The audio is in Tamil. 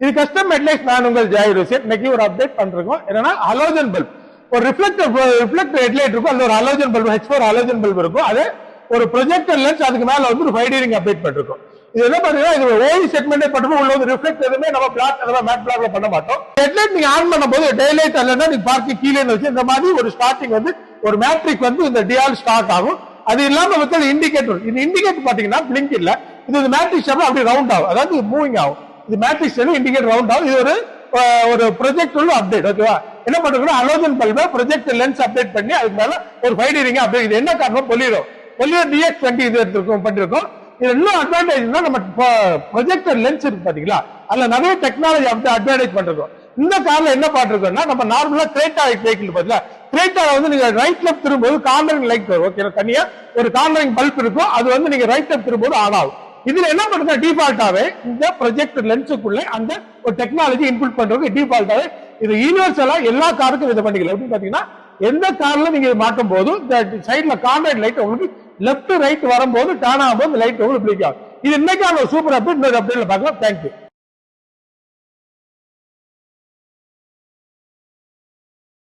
இது கஸ்டம் ஹெட்லைட்ஸ். நான் உங்கள் ஜாயிர் ஹுசேன். இன்னைக்கு ஒரு அப்டேட் பண்றோம். என்னன்னா ஹலோஜன் பல்ப், ஒரு ரிஃப்ளெக்டர் ஹெட்லைட் இருக்கும், அதுல ஒரு halogen bulb H4 halogen bulb இருக்கும். அது ஒரு ப்ரொஜெக்டர் லென்ஸ், அதுக்கு மேல வந்து ஒரு 5D ரிங் அப்டேட் பண்ணிருக்கோம். இது என்ன பண்ணுறீங்கன்னா, இது ஓய் செக்மெண்டே பண்ணும்போது உள்ள வந்து ரிஃப்ளெக்ட் எதுவுமே நம்ம பிளாக் மேட் பிளாக்ல பண்ண மாட்டோம். ஹெட்லைட் நீங்க ஆன் பண்ணும்போது டேலைட் அல்லனா நீங்க பார்க்க கீழே வச்சு இந்த மாதிரி ஒரு ஸ்டார்டிங் வந்து ஒரு மேட்ரிக் வந்து இந்த டியால் ஸ்டார்ட் ஆகும். அது இல்லாம வந்து இண்டிகேட்டர், இந்த இண்டிகேட்டர் பாத்தீங்கன்னா பிளிங்க் இல்ல, இது மேட்ரிக்ஸ் அப்படி ரவுண்ட் ஆகும், அதாவது மூவிங் ஆகும். இது மேட்ரிக்ஸ் இண்டிகேட்டர் ரவுண்ட் ஆகும். இது ஒரு ப்ரொஜெக்ட் உள்ள அப்டேட். ஓகேவா? என்ன பண்றோம்னா ஹலோஜன் பல்பை ப்ரொஜெக்டர் லென்ஸ் அப்டேட் பண்ணி அதுக்கு மேல ஒரு 5D ரிங் அப்டேட். இது என்ன காரணம்? பொலிரோ DX20 இது எடுத்துருக்கோம் பண்ணிருக்கோம். இது இன்னும் அட்வான்டேஜ் நம்ம ப்ரொஜெக்டர் லென்ஸ் இருக்கு பாத்தீங்களா, அதுல நிறைய டெக்னாலஜி அட்வான்டேஜ் பண்ணிருக்கோம். இந்த கார்ல என்ன பாத்துருக்கோம்னா, நம்ம நார்மலா கிரேட்டா வெஹிக்கிள் பாத்தீங்களா, கிரேட்டா வந்து நீங்க ரைட் லெஃப்ட் திரும்பும்போது கார்னரிங் லைட் வரும். ஓகே, தனியா ஒரு கார்னரிங் பல்ப் இருக்கும், அது வந்து நீங்க ரைட் லெஃப்ட் திரும்பும்போது ஆன் ஆகும். இதுல என்ன பண்ணுங்க, டிஃபால்ட்டாவே இந்த ப்ரொஜெக்டர் லென்ஸுக்குள்ள அந்த ஒரு டெக்னாலஜி இன்புட் பண்றது டிஃபால்ட்டாவே. இது யூனிவர்சலா எல்லா காருக்கும் இதை பண்ணிக்கலாம். எப்படி பாத்தீங்கன்னா, எந்த கார்ல நீங்க மாட்டும் போது இந்த சைட்ல கார்னர் லைட் உங்களுக்கு லெஃப்ட் ரைட் வரும்போது டர்ன் ஆகும்போது லைட் உங்களுக்கு பிளிக் ஆகும். இது இன்னைக்கான சூப்பர் அப்டேட். இன்னொரு அப்டேட்ல பார்க்கலாம். தேங்க்யூ.